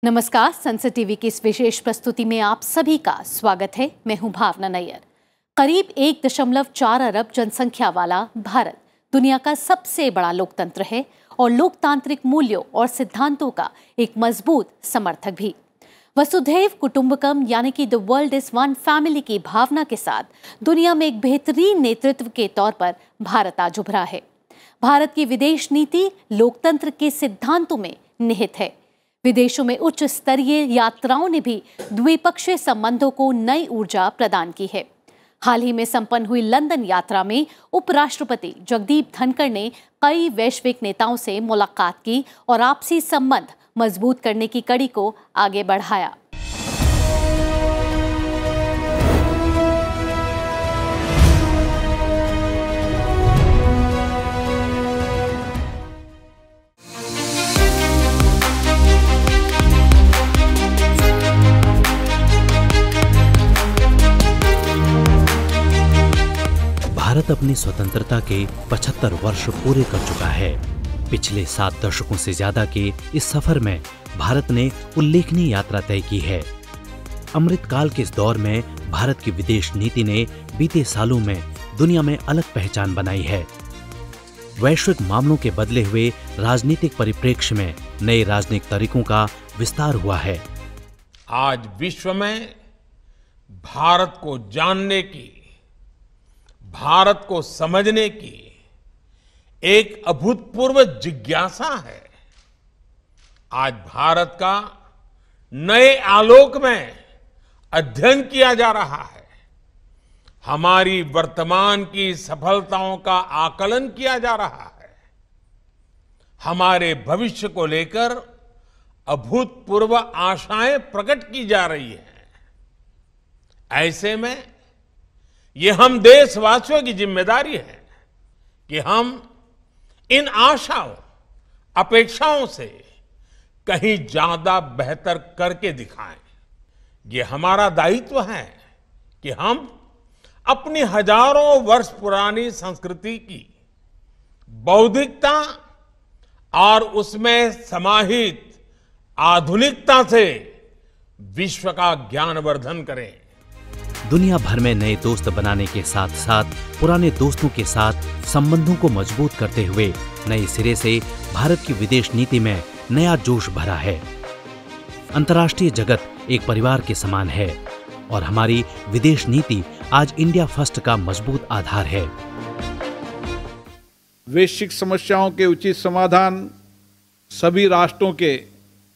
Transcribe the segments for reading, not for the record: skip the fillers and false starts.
नमस्कार, संसद टीवी की इस विशेष प्रस्तुति में आप सभी का स्वागत है। मैं हूं भावना नैयर। करीब 1.4 अरब जनसंख्या वाला भारत दुनिया का सबसे बड़ा लोकतंत्र है और लोकतांत्रिक मूल्यों और सिद्धांतों का एक मजबूत समर्थक भी। वसुधैव कुटुंबकम यानी कि the world is one family की भावना के साथ दुनिया में एक बेहतरीन नेतृत्व के तौर पर भारत आज उभरा है। भारत की विदेश नीति लोकतंत्र के सिद्धांतों में निहित है। विदेशों में उच्च स्तरीय यात्राओं ने भी द्विपक्षीय संबंधों को नई ऊर्जा प्रदान की है। हाल ही में संपन्न हुई लंदन यात्रा में उपराष्ट्रपति जगदीप धनखड़ ने कई वैश्विक नेताओं से मुलाकात की और आपसी संबंध मजबूत करने की कड़ी को आगे बढ़ाया। भारत अपनी स्वतंत्रता के 75 वर्ष पूरे कर चुका है। पिछले 7 दशकों से ज्यादा के इस सफर में भारत ने उल्लेखनीय यात्रा तय की है। अमृतकाल के इस दौर में भारत की विदेश नीति ने बीते सालों में दुनिया में अलग पहचान बनाई है। वैश्विक मामलों के बदले हुए राजनीतिक परिप्रेक्ष्य में नए राजनीतिक तरीकों का विस्तार हुआ है। आज विश्व में भारत को जानने की, भारत को समझने की एक अभूतपूर्व जिज्ञासा है। आज भारत का नए आलोक में अध्ययन किया जा रहा है। हमारी वर्तमान की सफलताओं का आकलन किया जा रहा है। हमारे भविष्य को लेकर अभूतपूर्व आशाएं प्रकट की जा रही हैं। ऐसे में ये हम देशवासियों की जिम्मेदारी है कि हम इन आशाओं, अपेक्षाओं से कहीं ज्यादा बेहतर करके दिखाएं। ये हमारा दायित्व है कि हम अपनी हजारों वर्ष पुरानी संस्कृति की बौद्धिकता और उसमें समाहित आधुनिकता से विश्व का ज्ञानवर्धन करें। दुनिया भर में नए दोस्त बनाने के साथ साथ पुराने दोस्तों के साथ संबंधों को मजबूत करते हुए नए सिरे से भारत की विदेश नीति में नया जोश भरा है। अंतर्राष्ट्रीय जगत एक परिवार के समान है और हमारी विदेश नीति आज इंडिया फर्स्ट का मजबूत आधार है। वैश्विक समस्याओं के उचित समाधान सभी राष्ट्रों के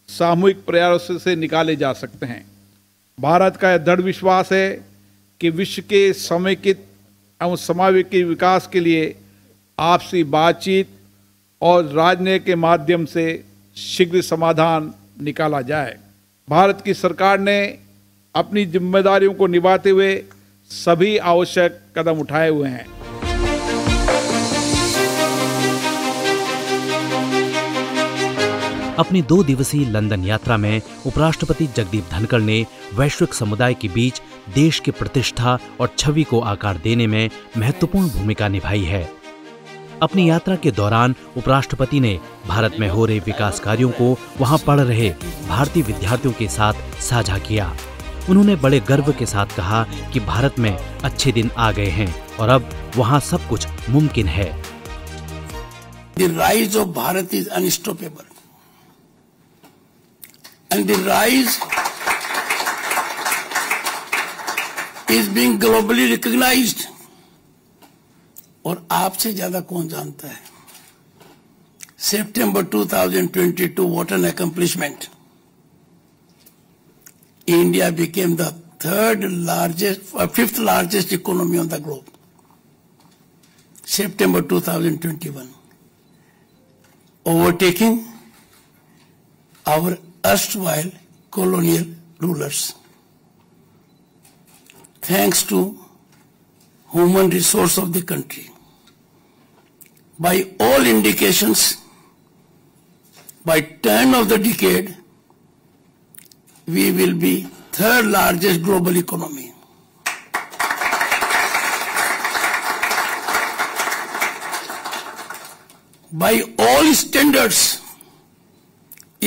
सामूहिक प्रयासों से निकाले जा सकते हैं। भारत का यह दृढ़ विश्वास है कि विश्व के समेकित एवं समावेशी विकास के लिए आपसी बातचीत और राजनीति के माध्यम से शीघ्र समाधान निकाला जाए। भारत की सरकार ने अपनी जिम्मेदारियों को निभाते हुए सभी आवश्यक कदम उठाए हुए हैं। अपनी 2 दिवसीय लंदन यात्रा में उपराष्ट्रपति जगदीप धनखड़ ने वैश्विक समुदाय के बीच देश की प्रतिष्ठा और छवि को आकार देने में महत्वपूर्ण भूमिका निभाई है। अपनी यात्रा के दौरान उपराष्ट्रपति ने भारत में हो रहे विकास कार्यों को वहां पढ़ रहे भारतीय विद्यार्थियों के साथ साझा किया। उन्होंने बड़े गर्व के साथ कहा कि भारत में अच्छे दिन आ गए हैं और अब वहां सब कुछ मुमकिन है। The rise of Bharat is unstoppable. And the rise is being globally recognized. और आपसे ज्यादा कौन जानता है? September 2022, what an accomplishment. India became the fifth largest economy on the globe. September 2021. Overtaking our erstwhile colonial rulers. Thanks to human resource of the country. By all indications, by turn of the decade, we will be third largest global economy. By all standards,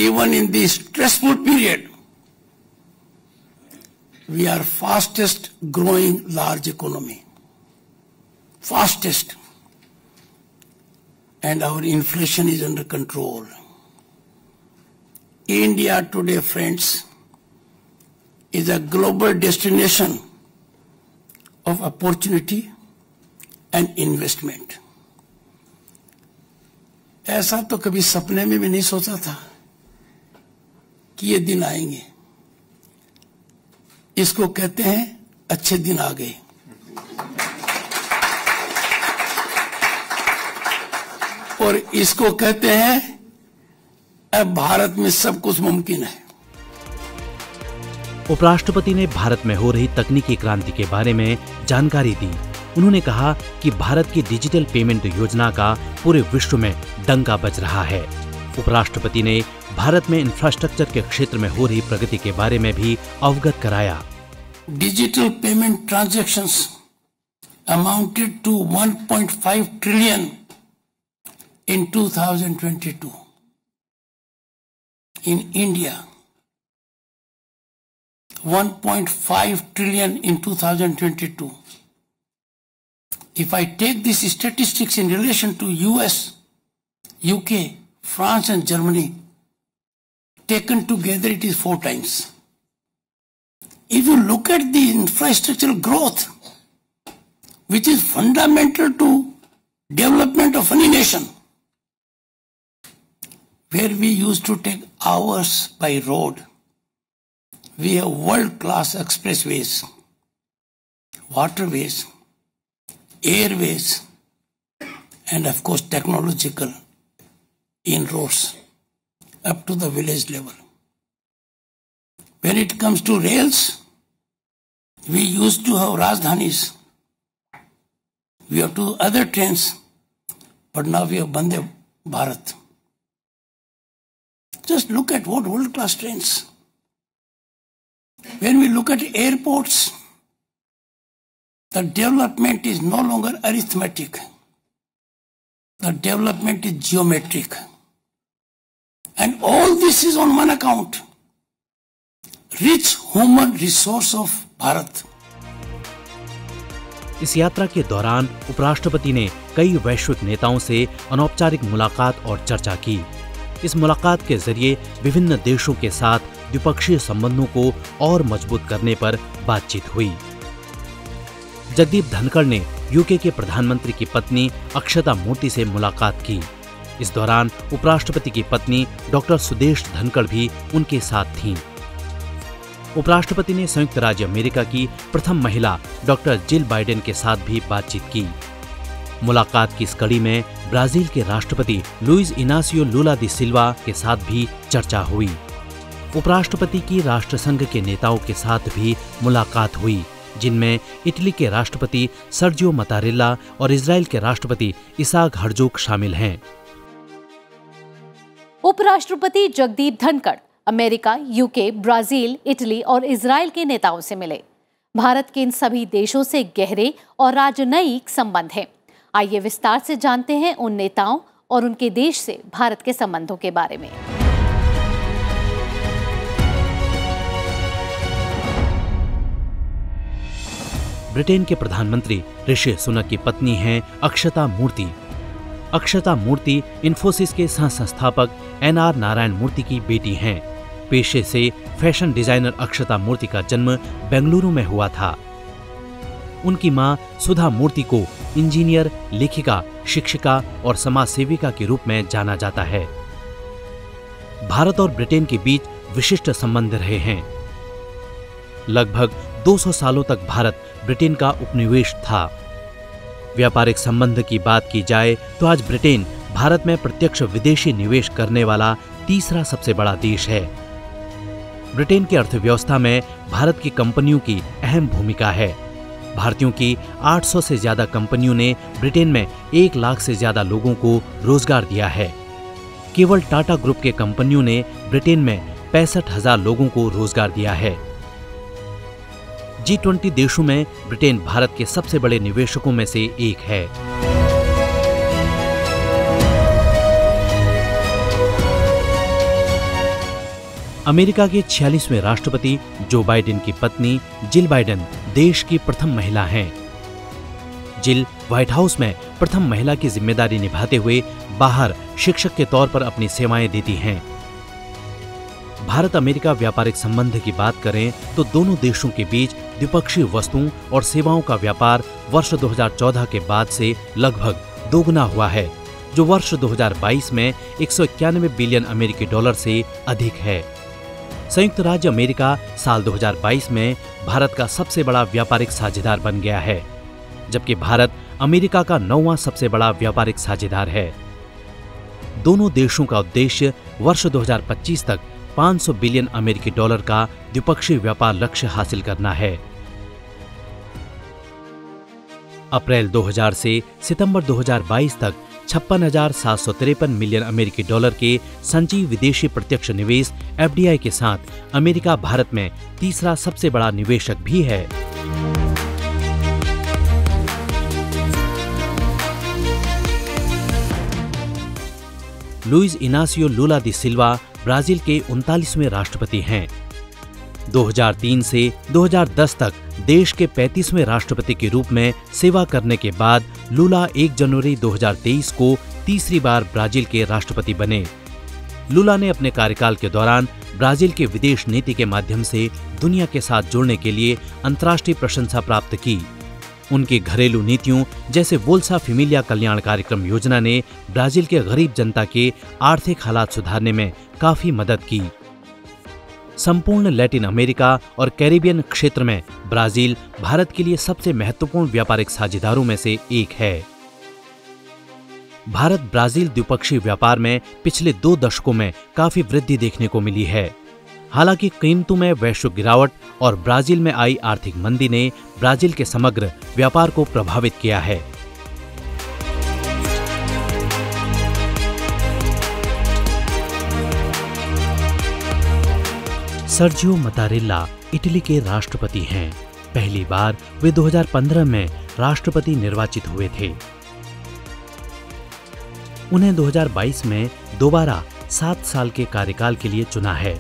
even in this stressful period, we are fastest growing large economy. Fastest. And our inflation is under control. India today, friends, is a global destination of opportunity and investment. ऐसा तो कभी सपने में भी नहीं सोचा था कि ये दिन आएंगे। इसको कहते हैं अच्छे दिन आ गए। और इसको कहते हैं अब भारत में सब कुछ मुमकिन है। उपराष्ट्रपति ने भारत में हो रही तकनीकी क्रांति के बारे में जानकारी दी। उन्होंने कहा कि भारत की डिजिटल पेमेंट योजना का पूरे विश्व में डंका बज रहा है। उपराष्ट्रपति ने भारत में इंफ्रास्ट्रक्चर के क्षेत्र में हो रही प्रगति के बारे में भी अवगत कराया। Digital payment transactions amounted to 1.5 trillion in 2022 in India, 1.5 trillion in 2022. If I take these statistics in relation to US, UK, France and Germany, taken together it is 4 times. If you look at the infrastructural growth, which is fundamental to development of any nation, where we used to take hours by road, we have world-class expressways, waterways, airways, and of course technological inroads up to the village level. When it comes to rails, we used to have Rajdhanis, we have 2 other trains, but now we have Vande Bharat. Just look at what world-class trains. When we look at airports, the development is no longer arithmetic. The development is geometric. And all this is on one account. Rich human resource of Bharat. इस यात्रा के दौरान उपराष्ट्रपति ने कई वैश्विक नेताओं से अनौपचारिक मुलाकात और चर्चा की। इस मुलाकात के जरिए विभिन्न देशों के साथ द्विपक्षीय संबंधों को और मजबूत करने पर बातचीत हुई। जगदीप धनखड़ ने यूके के प्रधानमंत्री की पत्नी अक्षता मूर्ति से मुलाकात की। इस दौरान उपराष्ट्रपति की पत्नी डॉक्टर सुदेश धनखड़ भी उनके साथ थीं। उपराष्ट्रपति ने संयुक्त राज्य अमेरिका की प्रथम महिला डॉक्टर जिल बाइडेन के साथ भी बातचीत की। मुलाकात की इस कड़ी में ब्राजील के राष्ट्रपति लुइस इनासियो लुला दी सिल्वा के साथ भी चर्चा हुई। उपराष्ट्रपति की राष्ट्रसंघ के नेताओं के साथ भी मुलाकात हुई, जिनमें इटली के राष्ट्रपति सर्जियो मतारेला और इजराइल के राष्ट्रपति इसाक हर्जोग शामिल हैं। उपराष्ट्रपति Jagdeep Dhankhar America, UK, Brazil, Italy और इजराइल के नेताओं से मिले। भारत के इन सभी देशों से गहरे और राजनयिक संबंध हैं। आइए विस्तार से जानते हैं उन नेताओं और उनके देश से भारत के संबंधों के बारे में। ब्रिटेन के प्रधानमंत्री ऋषि सुनक की पत्नी हैं अक्षता मूर्ति। अक्षता मूर्ति इन्फोसिस के सह-संस्थापक NR नारायण मूर्ति की बेटी हैं। पेशे से फैशन डिजाइनर अक्षता मूर्ति का जन्म बेंगलुरु में हुआ था। उनकी मां सुधा मूर्ति को इंजीनियर, लेखिका, शिक्षिका और समाज सेविका के रूप में जाना जाता है। भारत और ब्रिटेन के बीच विशिष्ट संबंध रहे हैं। लगभग 200 सालों तक भारत ब्रिटेन का उपनिवेश था। व्यापारिक संबंध की बात की जाए तो आज ब्रिटेन भारत में प्रत्यक्ष विदेशी निवेश करने वाला तीसरा सबसे बड़ा देश है। ब्रिटेन की अर्थव्यवस्था में भारत की कंपनियों की अहम भूमिका है। भारतीयों की 800 से ज्यादा कंपनियों ने ब्रिटेन में 1 लाख से ज्यादा लोगों को रोजगार दिया है। केवल टाटा ग्रुप के कंपनियों ने ब्रिटेन में 65,000 लोगों को रोजगार दिया है। G20 देशों में ब्रिटेन भारत के सबसे बड़े निवेशकों में से एक है। अमेरिका के 46वें राष्ट्रपति जो बाइडेन की पत्नी जिल बाइडेन देश की प्रथम महिला हैं। जिल व्हाइट हाउस में प्रथम महिला की जिम्मेदारी निभाते हुए बाहर शिक्षक के तौर पर अपनी सेवाएं देती हैं। भारत अमेरिका व्यापारिक संबंध की बात करें तो दोनों देशों के बीच द्विपक्षीय वस्तुओं और सेवाओं का व्यापार वर्ष 2014 के बाद से लगभग दोगुना हुआ है, जो वर्ष 2022 में 191 बिलियन अमेरिकी डॉलर से अधिक है। संयुक्त राज्य अमेरिका साल 2022 में भारत का सबसे बड़ा व्यापारिक साझेदार बन गया है, जबकि भारत अमेरिका का 9वां सबसे बड़ा व्यापारिक साझेदार है। दोनों देशों का उद्देश्य वर्ष 2025 तक 500 बिलियन अमेरिकी डॉलर का द्विपक्षीय व्यापार लक्ष्य हासिल करना है। अप्रैल 2000 से सितंबर 2022 तक 56,753 मिलियन अमेरिकी डॉलर के संचयी विदेशी प्रत्यक्ष निवेश FDI के साथ अमेरिका भारत में तीसरा सबसे बड़ा निवेशक भी है। लुइस इनासियो लुला दी सिल्वा ब्राजील के 39वें राष्ट्रपति हैं। 2003 से 2010 तक देश के 35वें राष्ट्रपति के रूप में सेवा करने के बाद लुला 1 जनवरी 2023 को तीसरी बार ब्राजील के राष्ट्रपति बने। लुला ने अपने कार्यकाल के दौरान ब्राजील के विदेश नीति के माध्यम से दुनिया के साथ जुड़ने के लिए अंतर्राष्ट्रीय प्रशंसा प्राप्त की। उनकी घरेलू नीतियों जैसे बोल्सा फैमिलिया कल्याण कार्यक्रम योजना ने ब्राजील के गरीब जनता के आर्थिक हालात सुधारने में काफी मदद की। संपूर्ण लैटिन अमेरिका और कैरिबियन क्षेत्र में ब्राजील भारत के लिए सबसे महत्वपूर्ण व्यापारिक साझेदारों में से एक है। भारत ब्राजील द्विपक्षीय व्यापार में पिछले 2 दशकों में काफी वृद्धि देखने को मिली है। हालांकि कीमतों में वैश्विक गिरावट और ब्राजील में आई आर्थिक मंदी ने ब्राजील के समग्र व्यापार को प्रभावित किया है। सर्जियो मतारेला इटली के राष्ट्रपति हैं। पहली बार वे 2015 में राष्ट्रपति निर्वाचित हुए थे। उन्हें 2022 में दोबारा 7 साल के कार्यकाल के लिए चुना है।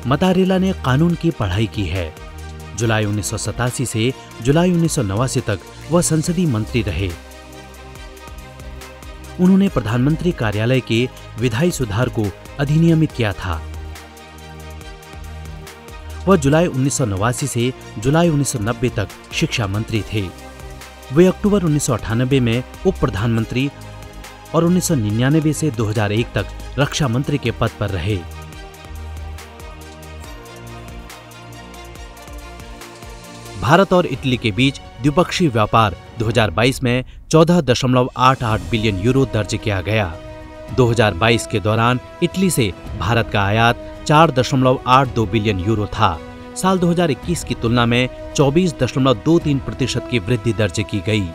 मतारेला ने कानून की पढ़ाई की है। जुलाई 1987 से जुलाई 1989 तक वह संसदीय मंत्री रहे। उन्होंने प्रधानमंत्री कार्यालय के विधायी सुधार को अधिनियमित किया था। वह जुलाई 1989 से जुलाई 1990 तक शिक्षा मंत्री थे। वे अक्टूबर 1998 में उप प्रधानमंत्री और 1999 से 2001 तक रक्षा मंत्री के पद पर रहे। भारत और इटली के बीच द्विपक्षीय व्यापार 2022 में 14.88 बिलियन यूरो दर्ज किया गया। 2022 के दौरान इटली से भारत का आयात 4.82 बिलियन यूरो था। साल 2021 की तुलना में 24.23% की वृद्धि दर्ज की गई।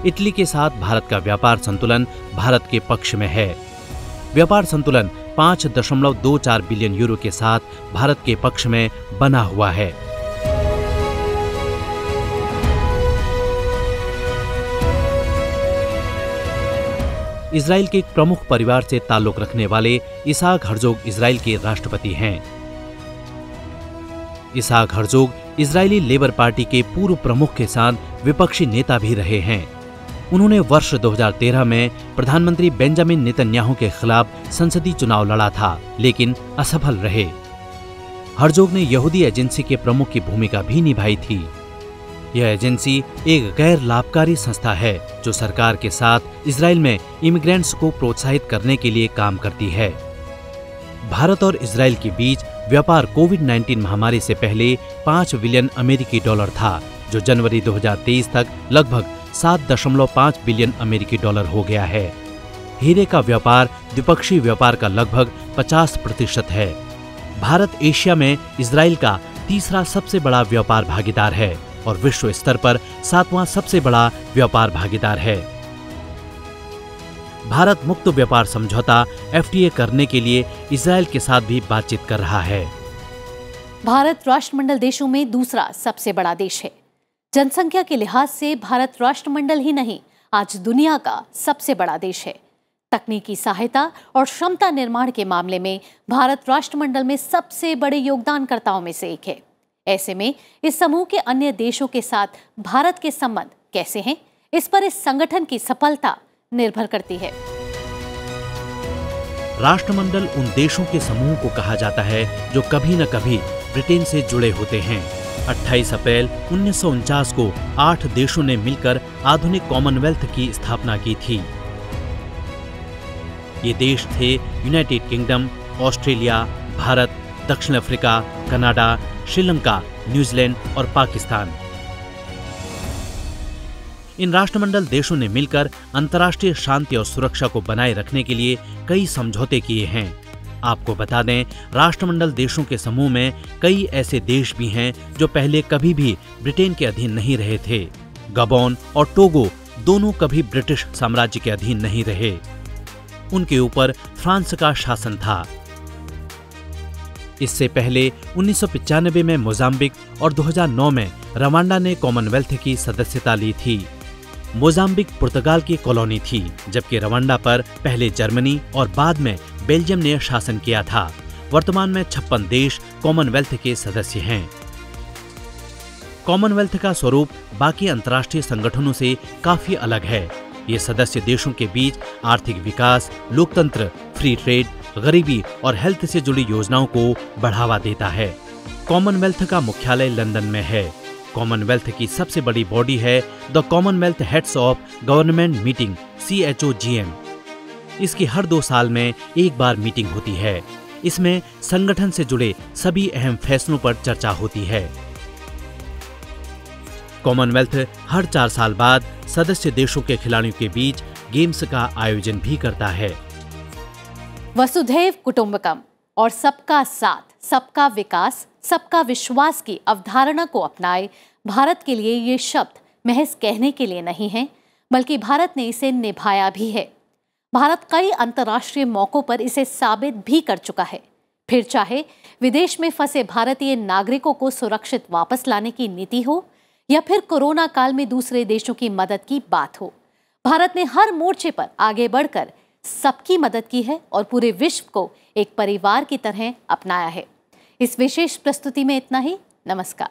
इटली के साथ भारत का व्यापार संतुलन भारत के पक्ष में है। व्यापार संतुलन 5.24 बिलियन यूरो के साथ भारत के पक्ष में बना हुआ है। इजराइल के एक प्रमुख परिवार से ताल्लुक रखने वाले इसहाक हर्जोग इजराइल के राष्ट्रपति हैं। इसहाक हर्जोग इजरायली लेबर पार्टी के पूर्व प्रमुख के साथ विपक्षी नेता भी रहे हैं। उन्होंने वर्ष 2013 में प्रधानमंत्री बेंजामिन नेतन्याहू के खिलाफ संसदीय चुनाव लड़ा था, लेकिन असफल रहे। हर्जोग ने यहूदी एजेंसी के प्रमुख की भूमिका भी निभाई थी। यह एजेंसी एक गैर लाभकारी संस्था है जो सरकार के साथ इजराइल में इमिग्रेंट्स को प्रोत्साहित करने के लिए काम करती है। भारत और इजराइल के बीच व्यापार कोविड-19 महामारी से पहले 5 बिलियन अमेरिकी डॉलर था, जो जनवरी 2023 तक लगभग 7.5 बिलियन अमेरिकी डॉलर हो गया है। हीरे का व्यापार द्विपक्षीय व्यापार का लगभग 50% है। भारत एशिया में इजराइल का तीसरा सबसे बड़ा व्यापार भागीदार है और विश्व स्तर पर 7वां सबसे बड़ा व्यापार भागीदार है। भारत मुक्त व्यापार समझौता FTA करने के लिए इजराइल के साथ भी बातचीत कर रहा है। भारत राष्ट्रमंडल देशों में दूसरा सबसे बड़ा देश है। जनसंख्या के लिहाज से भारत राष्ट्रमंडल ही नहीं, आज दुनिया का सबसे बड़ा देश है। तकनीकी सहायता और क्षमता निर्माण के मामले में भारत राष्ट्रमंडल में सबसे बड़े योगदानकर्ताओं में से एक है। ऐसे में इस समूह के अन्य देशों के साथ भारत के संबंध कैसे हैं, इस पर इस संगठन की सफलता निर्भर करती है। राष्ट्रमंडल उन देशों के समूह को कहा जाता है जो कभी न कभी ब्रिटेन से जुड़े होते हैं। 28 अप्रैल 1949 को 8 देशों ने मिलकर आधुनिक कॉमनवेल्थ की स्थापना की थी। ये देश थे यूनाइटेड किंगडम, ऑस्ट्रेलिया, भारत, दक्षिण अफ्रीका, कनाडा, श्रीलंका, न्यूजीलैंड और पाकिस्तान। इन राष्ट्रमंडल देशों ने मिलकर अंतर्राष्ट्रीय शांति और सुरक्षा को बनाए रखने के लिए कई समझौते किए हैं। आपको बता दें, राष्ट्रमंडल देशों के समूह में कई ऐसे देश भी हैं जो पहले कभी भी ब्रिटेन के अधीन नहीं रहे थे। गबोन और टोगो दोनों कभी ब्रिटिश साम्राज्य के अधीन नहीं रहे। उनके ऊपर फ्रांस का शासन था। इससे पहले 1995 में मोजाम्बिक और 2009 में रवांडा ने कॉमनवेल्थ की सदस्यता ली थी। मोजाम्बिक पुर्तगाल की कॉलोनी थी, जबकि रवांडा पर पहले जर्मनी और बाद में बेल्जियम ने शासन किया था। वर्तमान में 56 देश कॉमनवेल्थ के सदस्य हैं। कॉमनवेल्थ का स्वरूप बाकी अंतर्राष्ट्रीय संगठनों से काफी अलग है। ये सदस्य देशों के बीच आर्थिक विकास, लोकतंत्र, फ्री ट्रेड, गरीबी और हेल्थ से जुड़ी योजनाओं को बढ़ावा देता है। कॉमनवेल्थ का मुख्यालय लंदन में है। कॉमनवेल्थ की सबसे बड़ी बॉडी है the Commonwealth heads of government meeting CHOGM। इसकी हर 2 साल में एक बार मीटिंग होती है। इसमें संगठन से जुड़े सभी अहम फैसलों पर चर्चा होती है। कॉमनवेल्थ हर 4 साल बाद सदस्य देशों के खिलाड़ियों के बीच गेम्स का आयोजन भी करता है। वसुधैव कुटुंबकम और सबका साथ, सबका विकास, सबका विश्वास की अवधारणा को अपनाए भारत के लिए ये शब्द महज कहने के लिए नहीं हैं, बल्कि भारत ने इसे निभाया भी है। भारत कई अंतर्राष्ट्रीय मौकों पर इसे साबित भी कर चुका है। फिर चाहे विदेश में फंसे भारतीय नागरिकों को सुरक्षित वापस लाने की नीति हो या फिर कोरोना काल में दूसरे देशों की मदद की बात हो, भारत ने हर मोर्चे पर आगे बढ़कर सबकी मदद की है और पूरे विश्व को एक परिवार की तरह अपनाया है। इस विशेष प्रस्तुति में इतना ही। नमस्कार।